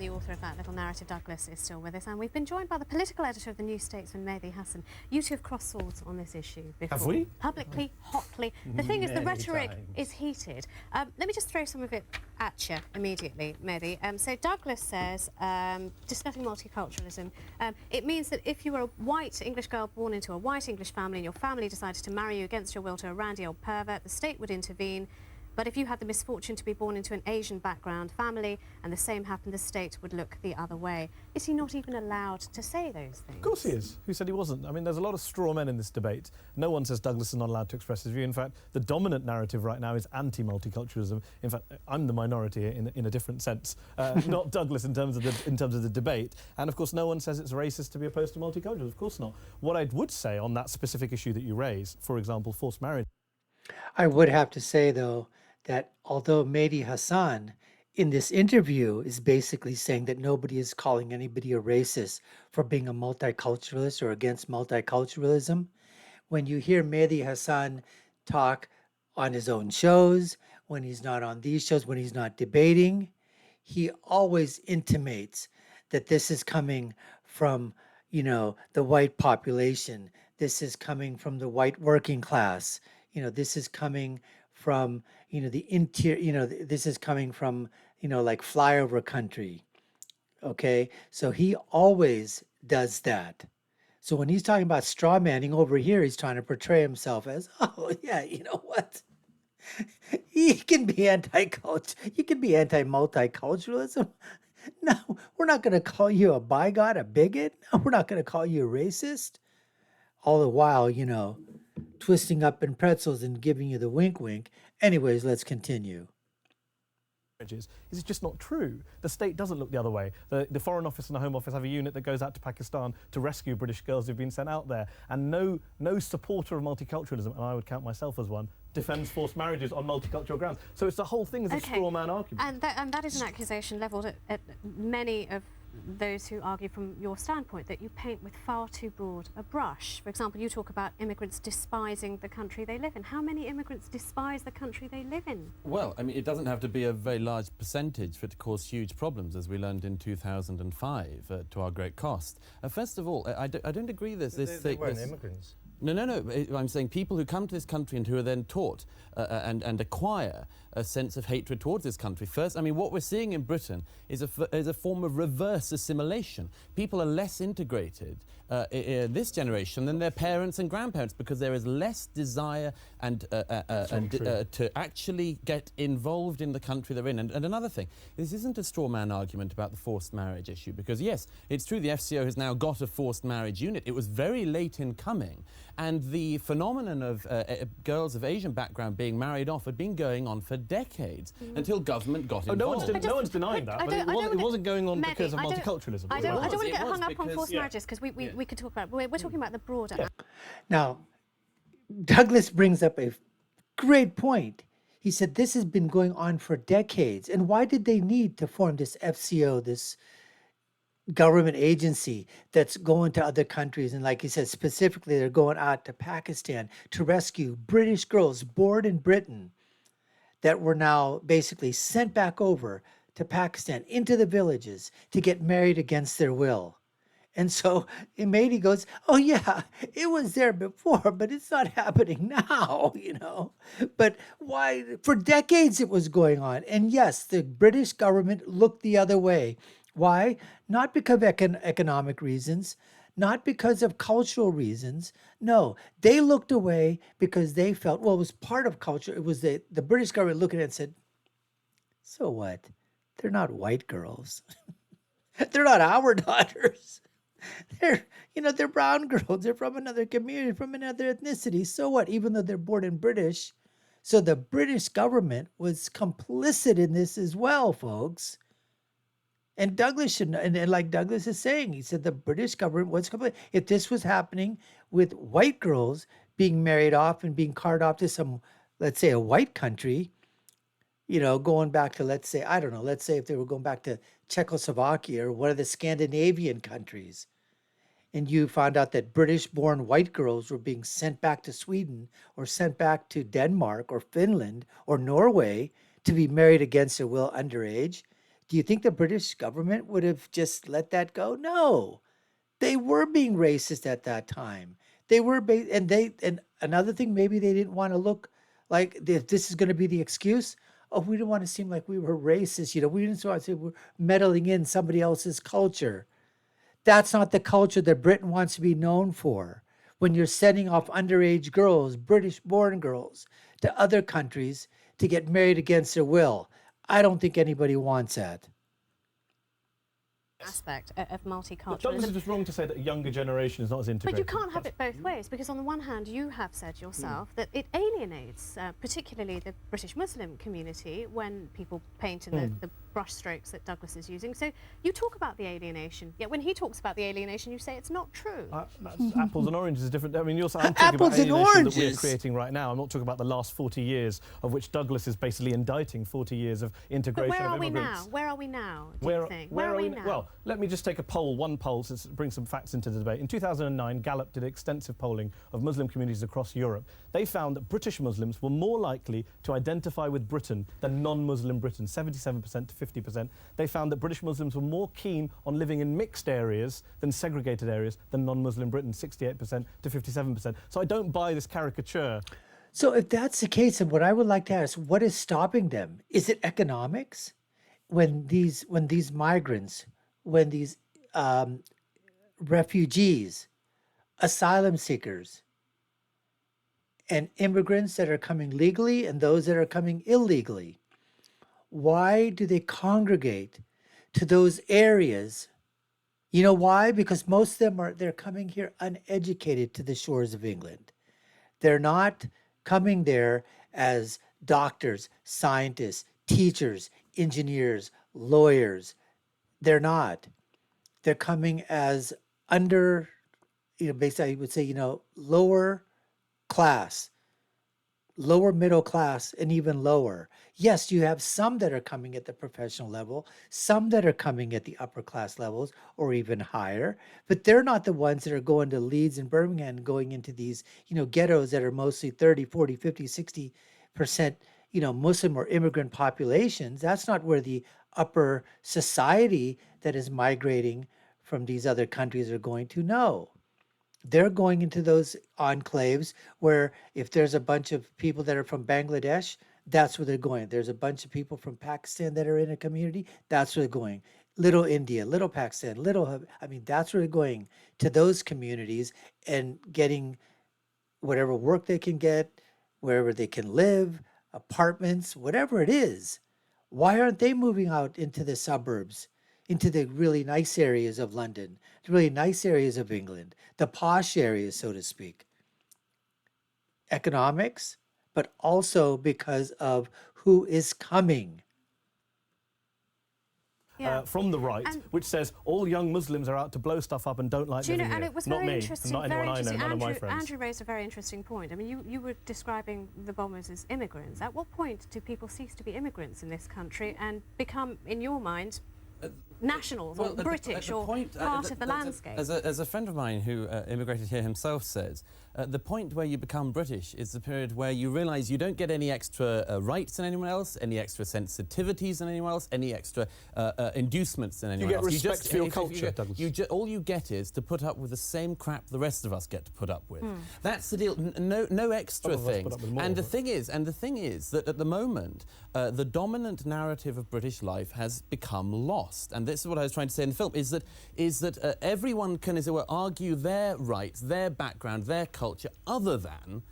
and the author of that little narrative, Douglas, is still with us. And we've been joined by the political editor of the New Statesman, Mehdi Hasan. You two have crossed swords on this issue before. Have we? Publicly, hotly. The thing is, the rhetoric is heated. Let me just throw some of it at you immediately, Mehdi. So Douglas says, discussing multiculturalism, it means that if you were a white English girl born into a white English family and your family decided to marry you against your will to a randy old pervert, the state would intervene. But if you had the misfortune to be born into an Asian background family and the same happened, the state would look the other way. Is he not even allowed to say those things? Of course he is. Who said he wasn't? I mean, there's a lot of straw men in this debate. No one says Douglas is not allowed to express his view. In fact, the dominant narrative right now is anti-multiculturalism. In fact, I'm the minority in a different sense, not Douglas in terms of the debate. And of course, no one says it's racist to be opposed to multiculturalism. Of course not. What I would say on that specific issue that you raise, for example, forced marriage. I would have to say, though, that although Mehdi Hasan in this interview is basically saying that nobody is calling anybody a racist for being a multiculturalist or against multiculturalism, when you hear Mehdi Hasan talk on his own shows, when he's not on these shows, when he's not debating, he always intimates that this is coming from, you know, the white population. This is coming from the white working class. You know, this is coming from, you know, the interior, you know, this is coming from, you know, like flyover country. Okay. So he always does that. So when he's talking about straw manning over here, he's trying to portray himself as, oh yeah, you know what? He can be you can be anti-multiculturalism. No, we're not going to call you a bigot, a bigot. No, we're not going to call you a racist. All the while, you know, twisting up in pretzels and giving you the wink wink. Anyways, let's continue. Is just not true. The state doesn't look the other way. The Foreign Office and the Home Office have a unit that goes out to Pakistan to rescue British girls who've been sent out there. And no supporter of multiculturalism, and I would count myself as one, defends forced marriages on multicultural grounds. So it's the whole thing is a straw man argument. And that is an accusation levelled at many of those who argue from your standpoint that you paint with far too broad a brush. For example, you talk about immigrants despising the country they live in. How many immigrants despise the country they live in? Well, I mean, it doesn't have to be a very large percentage for it to cause huge problems, as we learned in 2005, to our great cost. First of all, I don't agree They weren't immigrants. No. I'm saying people who come to this country and who are then taught and acquire a sense of hatred towards this country. First, I mean, what we're seeing in Britain is a form of reverse assimilation. People are less integrated this generation than their parents and grandparents because there is less desire and to actually get involved in the country they're in. And another thing, this isn't a straw man argument about the forced marriage issue because, yes, it's true the FCO has now got a forced marriage unit. It was very late in coming. And the phenomenon of girls of Asian background being married off had been going on for decades until government got involved. No one's denying that, but it wasn't going on because of multiculturalism. I don't want to get hung up on forced marriages because we could talk about it. We're talking about the broader. Yeah. Now, Douglas brings up a great point. He said this has been going on for decades. And why did they need to form this FCO, this government agency that's going to other countries? And like he said, specifically, they're going out to Pakistan to rescue British girls born in Britain that were now basically sent back over to Pakistan into the villages to get married against their will. And so Mehdi goes, oh yeah, it was there before, but it's not happening now, you know. But why? For decades it was going on. And yes, the British government looked the other way. Why? Not because of economic reasons, not because of cultural reasons. No, they looked away because they felt, well, it was part of culture. It was the British government looking at it and said, so what? They're not white girls. They're not our daughters. They're brown girls. They're from another community, from another ethnicity. So what? Even though they're born in British. So the British government was complicit in this as well, folks. And Douglas should, and like Douglas is saying, he said the British government was complicit. If this was happening with white girls being married off and being carted off to some, let's say, a white country, you know, going back to, let's say, I don't know, let's say if they were going back to Czechoslovakia or one of the Scandinavian countries, and you found out that British-born white girls were being sent back to Sweden or sent back to Denmark or Finland or Norway to be married against their will underage, Do you think the British government would have just let that go? No. They were being racist at that time. They were, and another thing, maybe they didn't want to look like, if this is going to be the excuse, oh, we didn't want to seem like we were racist. We didn't want to say we're meddling in somebody else's culture. That's not the culture that Britain wants to be known for. When you're sending off underage girls, British-born girls, to other countries to get married against their will, I don't think anybody wants that. Aspect of But multiculturalism. Douglas is just wrong to say that a younger generation is not as integrated. But you can't have it both ways, because on the one hand, you have said yourself that it alienates, particularly the British Muslim community, when people paint in the brushstrokes that Douglas is using. So you talk about the alienation, yet when he talks about the alienation, you say it's not true. That's apples and oranges is different. I mean, I'm talking Apples about and alienation that we're oranges. creating right now. I'm not talking about the last 40 years, of which Douglas is basically indicting 40 years of But integration where are of we immigrants. now? Where are we now, do you think? Where are we now? Well, let me just take one poll to bring some facts into the debate. In 2009, Gallup did extensive polling of Muslim communities across Europe. They found that British Muslims were more likely to identify with Britain than non-Muslim Britons, 77% to 50%. They found that British Muslims were more keen on living in mixed areas than segregated areas than non-Muslim Britain, 68% to 57%. So I don't buy this caricature. So if that's the case, then what I would like to ask, what is stopping them? Is it economics? When these migrants, when these refugees, asylum seekers, and immigrants that are coming legally and those that are coming illegally, why do they congregate to those areas? You know why? Because most of them they're coming here uneducated to the shores of England. They're not coming there as doctors, scientists, teachers, engineers, lawyers. They're not. They're coming as basically I would say, lower class, lower middle class, and even lower. Yes, you have some that are coming at the professional level, some that are coming at the upper class levels or even higher, but they're not the ones that are going to Leeds and Birmingham and going into these, ghettos that are mostly 30, 40, 50, 60%, Muslim or immigrant populations. That's not where the upper society that is migrating from these other countries are going to. No. They're going into those enclaves where if there's a bunch of people that are from Bangladesh, that's where they're going. There's a bunch of people from Pakistan that are in a community, that's where they're going. Little India, little Pakistan, that's where they're going, to those communities and getting whatever work they can get, wherever they can live, apartments, whatever it is. Why aren't they moving out into the suburbs, into the really nice areas of London, the really nice areas of England, the posh areas, so to speak? Economics, but also because of who is coming. From the right, which says all young Muslims are out to blow stuff up and don't like living here. And it was not very me, interesting. and not anyone I know, none of my friends. Andrew raised a very interesting point. I mean, you were describing the bombers as immigrants. At what point do people cease to be immigrants in this country and become, in your mind, nationals or British or part of the landscape? As a friend of mine who immigrated here himself says, the point where you become British is the period where you realise you don't get any extra rights than anyone else, any extra sensitivities than anyone else, any extra inducements than anyone else. You get respect for your culture, Douglas. All you get is to put up with the same crap the rest of us get to put up with. That's the deal. No extra things. And the thing is that at the moment, the dominant narrative of British life has become lost. And this is what I was trying to say in the film, is that everyone can, as it were, argue their rights, their background, their culture, other than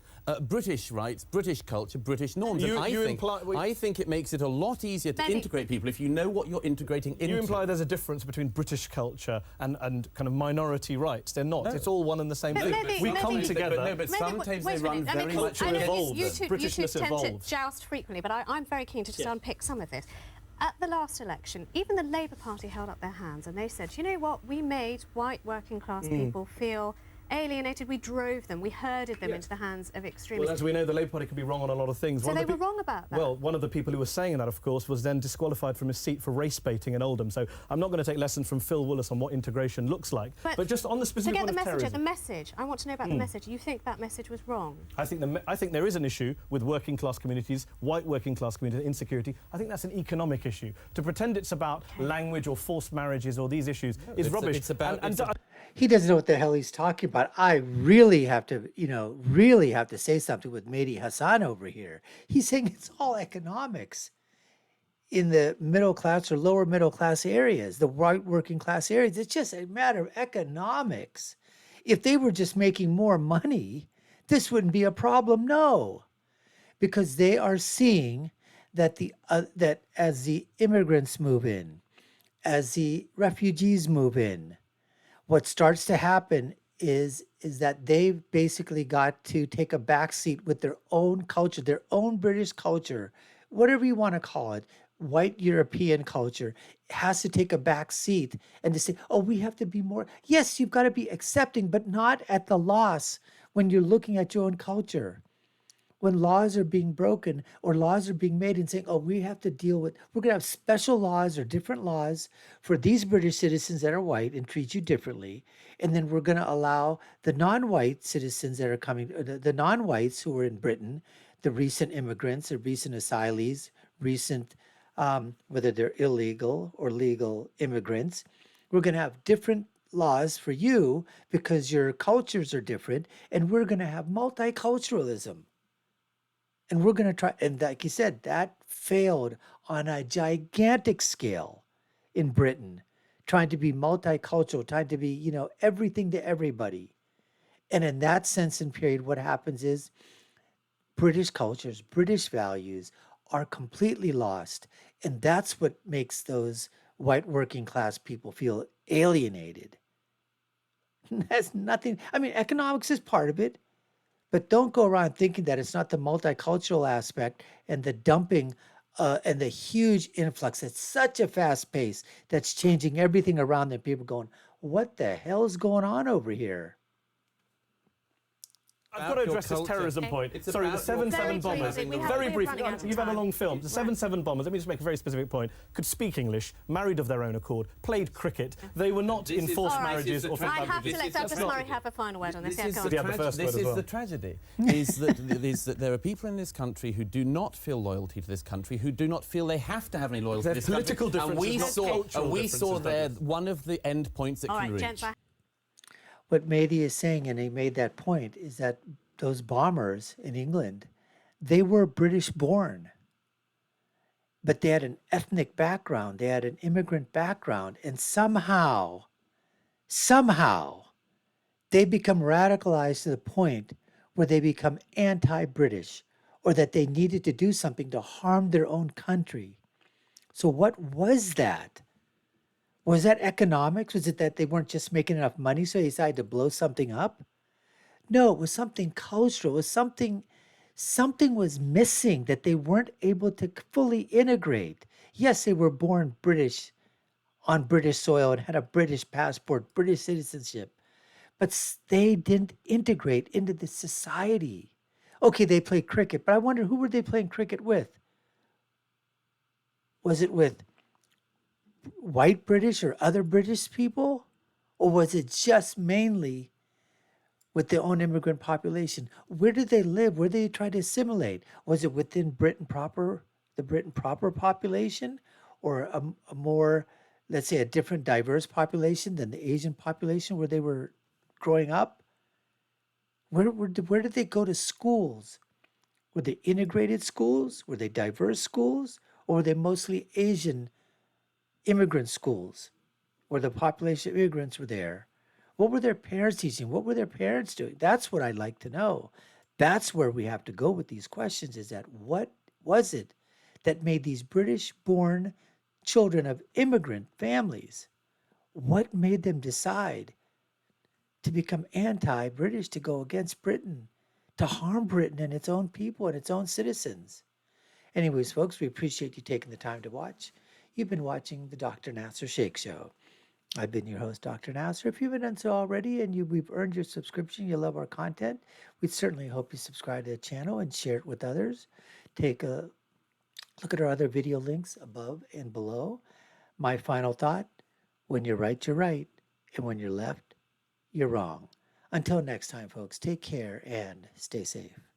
British rights, British culture, British norms. I think it makes it a lot easier to integrate people if you know what you're integrating into. You imply there's a difference between British culture and kind of minority rights. They're not. No. It's all one and the same thing. We come together. But sometimes they run very much evolved. You two Britishness tend evolves. to joust frequently, but I'm very keen to just unpick some of this. At the last election, even the Labour Party held up their hands and they said, you know what, we made white working class people feel alienated, we drove them, we herded them into the hands of extremists. Well, as we know, the Labour Party can be wrong on a lot of things. So they were wrong about that? Well, one of the people who was saying that, of course, was then disqualified from his seat for race baiting in Oldham. So I'm not going to take lessons from Phil Willis on what integration looks like. But just on the specific point of terrorism. The message, I want to know about the message. You think that message was wrong? I think there is an issue with working class communities, white working class community insecurity. I think that's an economic issue. To pretend it's about language or forced marriages or these issues is rubbish. He doesn't know what the hell he's talking about. I really have to, really have to say something with Mehdi Hasan over here. He's saying it's all economics in the middle class or lower middle class areas, the white working class areas. It's just a matter of economics. If they were just making more money, this wouldn't be a problem. No, because they are seeing that that as the immigrants move in, as the refugees move in, what starts to happen is that they've basically got to take a backseat with their own culture, their own British culture, whatever you want to call it, white European culture, has to take a back seat and to say, oh, we have to be more. Yes, you've got to be accepting, but not at the loss when you're looking at your own culture. When laws are being broken or laws are being made and saying, oh, we have to deal with, we're going to have special laws or different laws for these British citizens that are white and treat you differently. And then we're going to allow the non-white citizens that are coming, the non-whites who are in Britain, the recent immigrants, the recent asylees, recent, whether they're illegal or legal immigrants, we're going to have different laws for you because your cultures are different. And we're going to have multiculturalism. And we're going to try, and like you said, that failed on a gigantic scale in Britain, trying to be multicultural, trying to be, everything to everybody. And in that sense and period, what happens is British cultures, British values are completely lost. And that's what makes those white working class people feel alienated. That's nothing. I mean, economics is part of it. But don't go around thinking that it's not the multicultural aspect and the dumping and the huge influx at such a fast pace that's changing everything around them. People going, what the hell is going on over here? I've got to address this terrorism point. Sorry, the 7-7 bombers. Very briefly, you've had a long film. The 7-7 bombers, let me just make a very specific point, could speak English, married of their own accord, played cricket. They were not in forced marriages or... I have to let Douglas Murray have a final word on this. This is the tragedy, is that there are people in this country who do not feel loyalty to this country, who do not feel they have to have any loyalty to this country. Political differences, and we saw there one of the end points it can reach. What Mehdi is saying, and he made that point, is that those bombers in England, they were British born, but they had an ethnic background, they had an immigrant background, and somehow, they become radicalized to the point where they become anti-British, or that they needed to do something to harm their own country. So what was that? Was that economics? Was it that they weren't just making enough money, so they decided to blow something up? No, it was something cultural. It was something was missing that they weren't able to fully integrate. Yes, they were born British on British soil and had a British passport, British citizenship, but they didn't integrate into the society. Okay, they played cricket, but I wonder, who were they playing cricket with? Was it with white British or other British people? Or was it just mainly with their own immigrant population? Where did they live? Where did they try to assimilate? Was it within Britain proper, the Britain proper population? Or a more, let's say, a different diverse population than the Asian population where they were growing up? Where did they go to schools? Were they integrated schools? Were they diverse schools? Or were they mostly Asian immigrant schools where the population of immigrants were there? What were their parents teaching? What were their parents doing? That's what I'd like to know. That's where we have to go with these questions, is that what was it that made these British-born children of immigrant families, what made them decide to become anti-British, to go against Britain, to harm Britain and its own people and its own citizens? Anyways, folks, we appreciate you taking the time to watch. You've been watching the Dr. Nasir Shaikh Show. I've been your host, Dr. Nasir. If you haven't done so already and we've earned your subscription, you love our content, we certainly hope you subscribe to the channel and share it with others. Take a look at our other video links above and below. My final thought, when you're right, and when you're left, you're wrong. Until next time, folks, take care and stay safe.